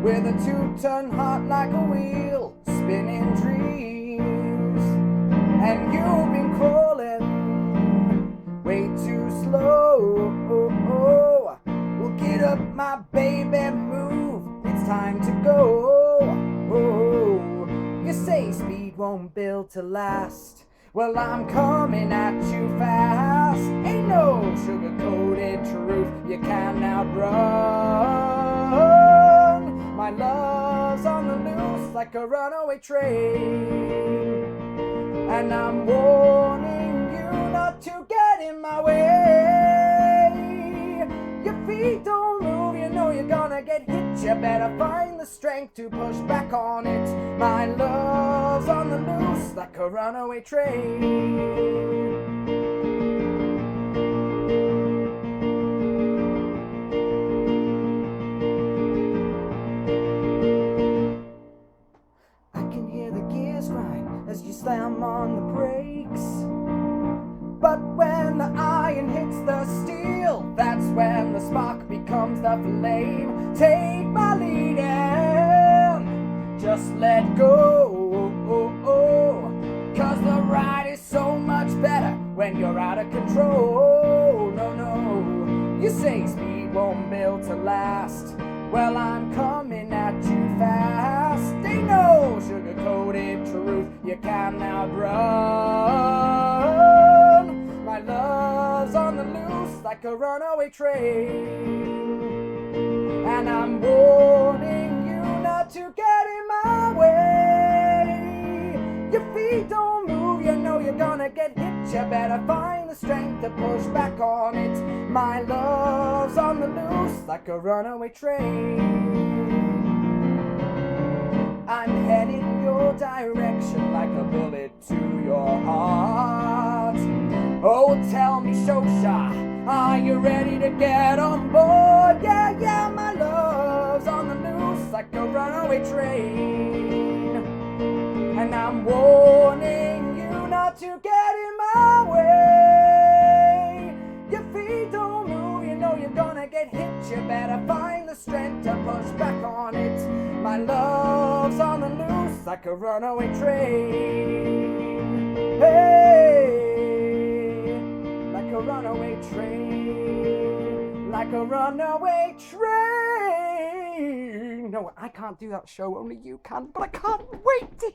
with a 2-ton heart like a wheel, spinning dreams. And you've been crawling way too slow. Well, get up, my baby, move. It's time to go. You say speed won't build to last. Well, I'm coming at you fast. Ain't no sugar-coated truth you can outrun. My love's on the loose like a runaway train, and I'm warning you not to get in my way. Your feet don't move, you know you're gonna get hit. You better find the strength to push back on it. My love's on the loose like a runaway train. I can hear the gears grind as you slam on the brakes. But when the iron hits the steel, that's when the spark becomes the flame. Take my lead and just let go. 'Cause the ride is so much better when you're out of control. No, you say speed won't build to last. Well, I'm coming at you fast. Ain't no sugar-coated truth you can outrun. My love's on the loose like a runaway train, and I'm warning you not to get in my way. Your feet don't move, you know you're gonna get hit. You better find the strength to push back on it. My love's on the loose like a runaway train. I'm heading your direction like a bullet to your heart. Oh, tell me, Shoshana, are you ready to get on board? Yeah, my love's on the loose like a runaway train, and I'm warning you not to get in my way. Your feet don't move, you know you're gonna get hit. You better find the strength to push back on it. My love's on the loose like a runaway train. Hey, like a runaway train, like a runaway train. No, I can't do that show, only you can, but I can't wait to